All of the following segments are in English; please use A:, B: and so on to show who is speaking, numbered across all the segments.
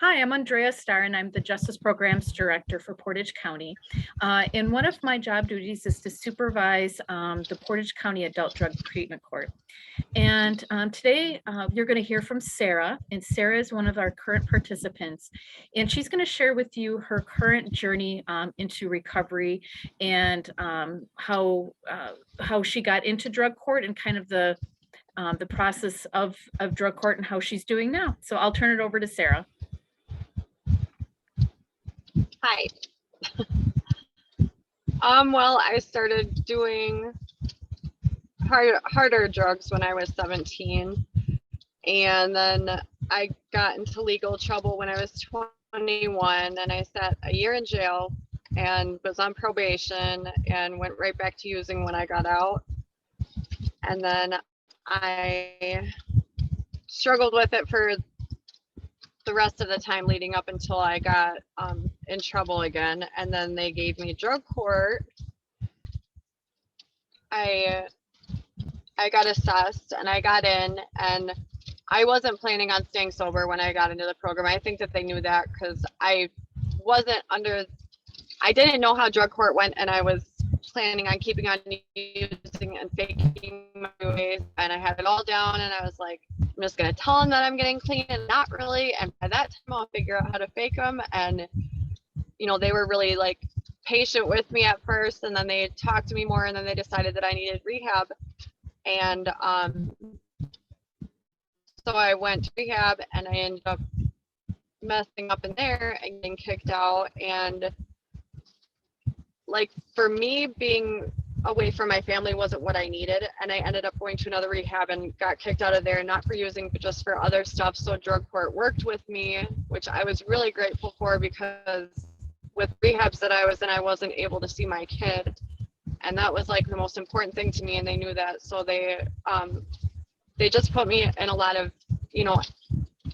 A: Hi, I'm Andrea Starr, and I'm the Justice Programs Director for Portage County. And one of my job duties is to supervise the Portage County Adult Drug Treatment Court. And today you're going to hear from Sarah, and Sarah is one of our current participants. And she's going to share with you her current journey into recovery and how she got into drug court and kind of the process of drug court and how she's doing now. So I'll turn it over to Sarah.
B: Hi. Well, I started doing harder drugs when I was 17, and then I got into legal trouble when I was 21, and I sat a year in jail and was on probation and went right back to using when I got out. And then I struggled with it for the rest of the time leading up until I got in trouble again, and then they gave me drug court. I got assessed and I got in, and I wasn't planning on staying sober when I got into the program. I think that they knew that because I didn't know how drug court went, and I was planning on keeping on using and faking my ways, and I had it all down, and I was like, I'm just gonna tell them that I'm getting clean, and not really, and by that time I'll figure out how to fake them. And they were really like patient with me at first, and then they talked to me more, and then they decided that I needed rehab. And so I went to rehab, and I ended up messing up in there and getting kicked out. And like, for me, being away from my family wasn't what I needed, and I ended up going to another rehab and got kicked out of there, not for using but just for other stuff. So drug court worked with me, which I was really grateful for, because with rehabs that I was in, I wasn't able to see my kid, and that was like the most important thing to me, and they knew that. So they just put me in a lot of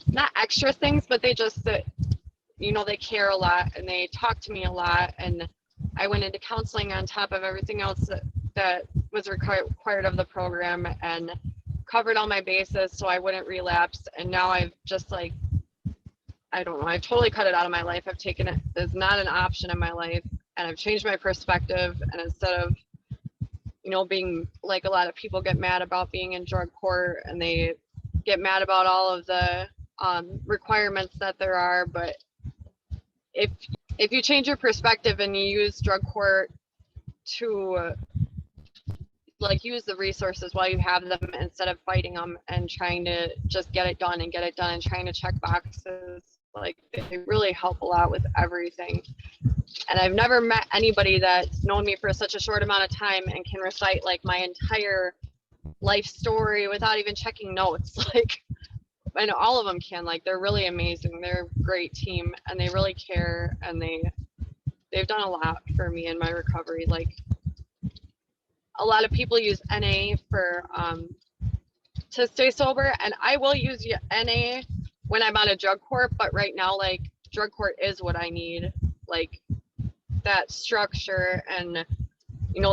B: not extra things, but they just they care a lot, and they talk to me a lot. And I went into counseling on top of everything else that was required of the program, and covered all my bases so I wouldn't relapse. And now I've just I've totally cut it out of my life. I've taken it as not an option in my life, and I've changed my perspective. And instead of being like a lot of people get mad about being in drug court, and they get mad about all of the requirements that there are, but if you change your perspective and you use drug court to use the resources while you have them, instead of fighting them and trying to just get it done and trying to check boxes, they really help a lot with everything. And I've never met anybody that's known me for such a short amount of time and can recite my entire life story without even checking notes. And all of them can. They're really amazing. They're a great team, and they really care, and they've done a lot for me in my recovery. A lot of people use NA for to stay sober, and I will use NA when I'm on a drug court, but right now drug court is what I need, that structure. And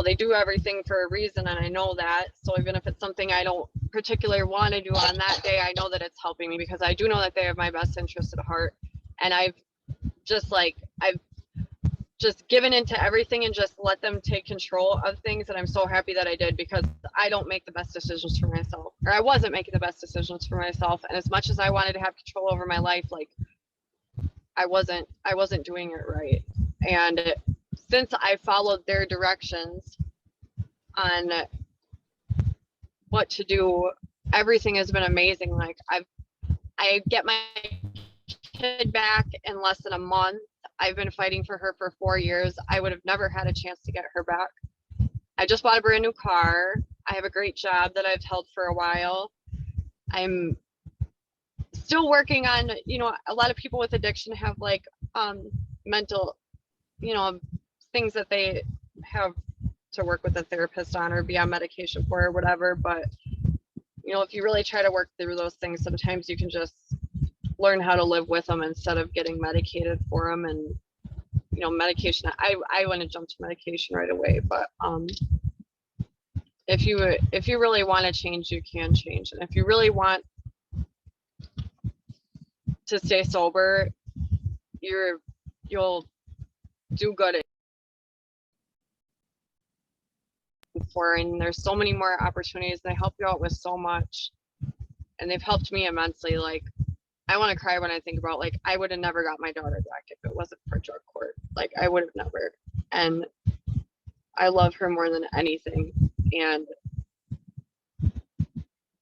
B: they do everything for a reason, and I know that. So even if it's something I don't particularly want to do on that day, I know that it's helping me, because I do know that they have my best interest at heart. And I've just given into everything and just let them take control of things. And I'm so happy that I did, because I don't make the best decisions for myself, or I wasn't making the best decisions for myself. And as much as I wanted to have control over my life, I wasn't doing it right. And since I followed their directions on what to do, everything has been amazing. I get my kid back in less than a month. I've been fighting for her for 4 years. I would have never had a chance to get her back. I just bought a brand new car. I have a great job that I've held for a while. I'm still working on, a lot of people with addiction have mental, things that they have to work with a therapist on, or be on medication for, or whatever. But if you really try to work through those things, sometimes you can just learn how to live with them instead of getting medicated for them. And medication, I wouldn't jump to medication right away, but if you really want to change, you can change. And if you really want to stay sober, you'll do good for, and there's so many more opportunities. They help you out with so much, and they've helped me immensely. Like, I want to cry when I think about, like, I would have never got my daughter back if it wasn't for drug court. Like, I would have never. And I love her more than anything. And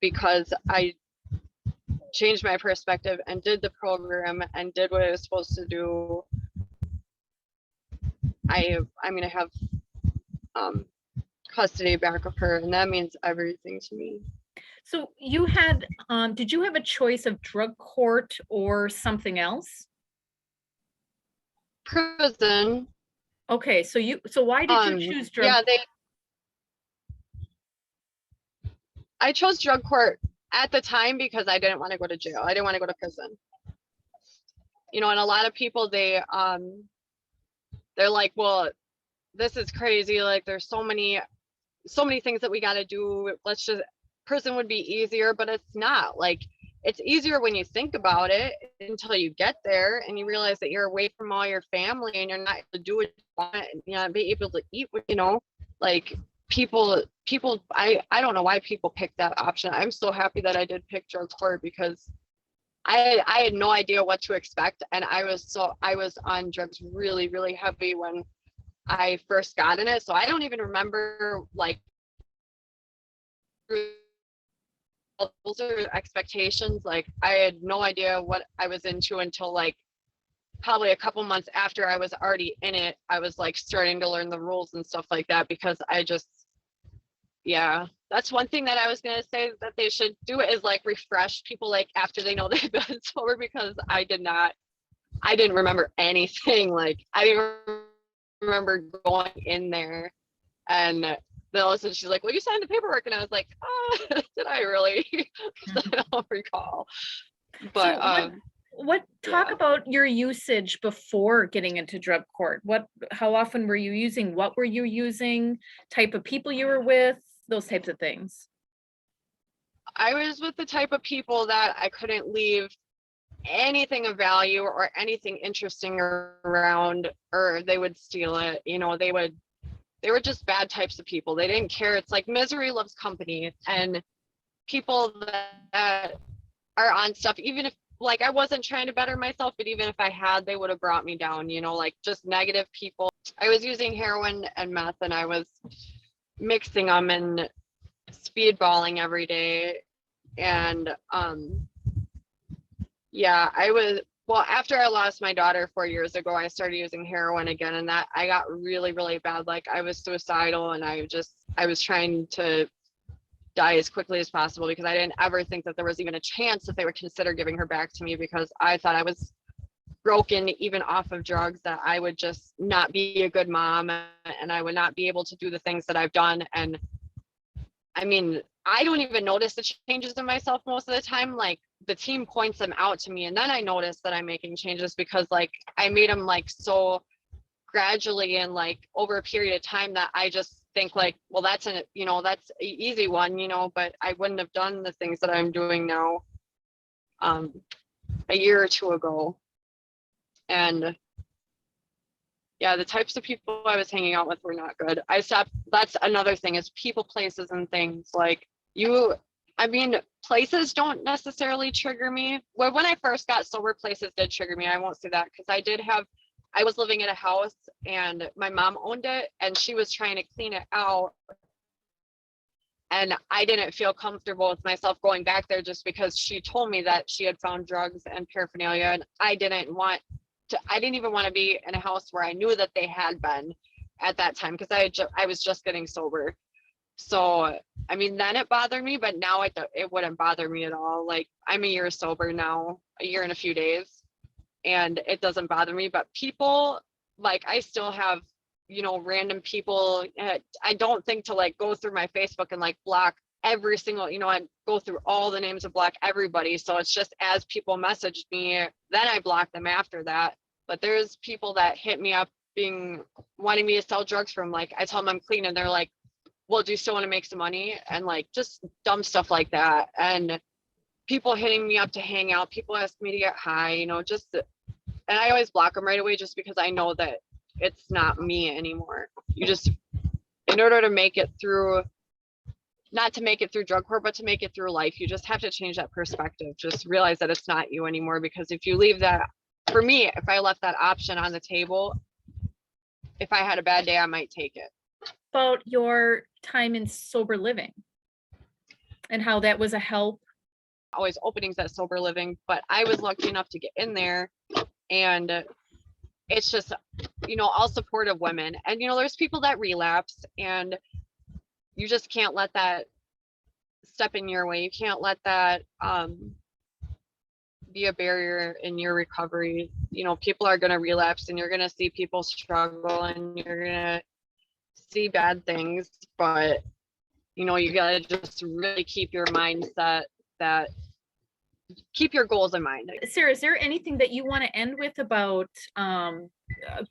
B: because I changed my perspective and did the program and did what I was supposed to do, I'm gonna have custody back of her, and that means everything to me.
A: So you had, did you have a choice of drug court or something else?
B: Prison.
A: Okay, so why did you choose drug?
B: Yeah, I chose drug court at the time because I didn't want to go to jail. I didn't want to go to prison. You know, and a lot of people, they're like, well, this is crazy. Like, there's so many things that we got to do. Prison would be easier, but it's not. Like, it's easier when you think about it until you get there and you realize that you're away from all your family and you're not able to do what you want, and you're not be able to eat what, you know, like people, I don't know why people pick that option. I'm so happy that I did pick drug court because I had no idea what to expect. And I was on drugs really, really heavy when I first got in it. So I don't even remember, like, those are expectations. Like, I had no idea what I was into until, like, probably a couple months after I was already in it. I was, like, starting to learn the rules and stuff like that, because yeah, that's one thing that I was gonna say that they should do, is, like, refresh people, like, after they know they've been sober, because I didn't remember anything. Like, I didn't remember going in there, and then all of a sudden she's like, well, you signed the paperwork, and I was like, did I really? I don't recall. But
A: so talk about your usage before getting into drug court. How often were you using? What were you using? Type of people you were with? Those types of things.
B: I was with the type of people that I couldn't leave anything of value or anything interesting around, or they would steal it. You know, they were just bad types of people. They didn't care. It's like misery loves company, and people that are on stuff, even if, like, I wasn't trying to better myself, but even if I had, they would have brought me down, you know, like, just negative people. I was using heroin and meth, and I was mixing them and speedballing every day. And yeah, well, after I lost my daughter 4 years ago, I started using heroin again, and that I got really, really bad. Like, I was suicidal, and I was trying to die as quickly as possible, because I didn't ever think that there was even a chance that they would consider giving her back to me, because I thought I was broken, even off of drugs, that I would just not be a good mom, and I would not be able to do the things that I've done. And I mean, I don't even notice the changes in myself most of the time. Like, the team points them out to me, and then I notice that I'm making changes, because, like, I made them, like, so gradually and, like, over a period of time that I just think, like, well, that's an easy one, you know, but I wouldn't have done the things that I'm doing now a year or two ago. And yeah, the types of people I was hanging out with were not good. I stopped. That's another thing, is people, places, and things. Like, places don't necessarily trigger me. Well, when I first got sober, places did trigger me. I won't say that, because I was living in a house, and my mom owned it, and she was trying to clean it out. And I didn't feel comfortable with myself going back there, just because she told me that she had found drugs and paraphernalia, and I didn't even want to be in a house where I knew that they had been at that time, because I was just getting sober. So, I mean, then it bothered me, but now it wouldn't bother me at all. Like, I'm a year sober now, a year and a few days, and it doesn't bother me. But people, like, I still have, you know, random people. I don't think to, like, go through my Facebook and, like, block every single, you know, I go through all the names and block everybody. So it's just, as people message me, then I block them after that. But there's people that hit me up wanting me to sell drugs from, like, I tell them I'm clean, and they're like, well, do you still want to make some money? And, like, just dumb stuff like that. And people hitting me up to hang out, people ask me to get high, you know, just, and I always block them right away just because I know that it's not me anymore. You just, in order to make it through, not to make it through drug court, but to make it through life, you just have to change that perspective. Just realize that it's not you anymore. Because if you leave that, for me, if I left that option on the table, if I had a bad day, I might take it.
A: About your time in sober living and how that was a help.
B: Always openings at sober living, but I was lucky enough to get in there, and it's just, you know, all supportive women. And, you know, there's people that relapse, and you just can't let that step in your way. You can't let that be a barrier in your recovery. You know, people are going to relapse, and you're going to see people struggle, and you're going to see bad things, but, you know, you got to just really keep your mindset, that keep your goals in mind.
A: Sarah, is there anything that you want to end with about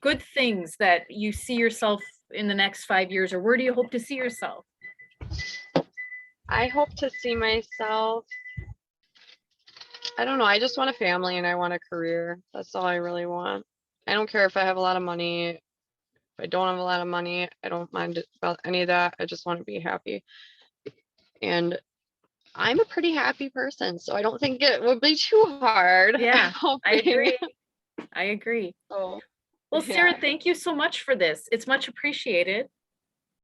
A: good things that you see yourself in the next 5 years, or where do you hope to see yourself?
B: I hope to see myself, I don't know, I just want a family and I want a career. That's all I really want. I don't care if I have a lot of money. If I don't have a lot of money, I don't mind about any of that. I just want to be happy. And I'm a pretty happy person, so I don't think it would be too hard.
A: Yeah, I agree. I agree.
B: So,
A: Well, Sarah,
B: yeah.
A: thank you so much for this. It's much appreciated.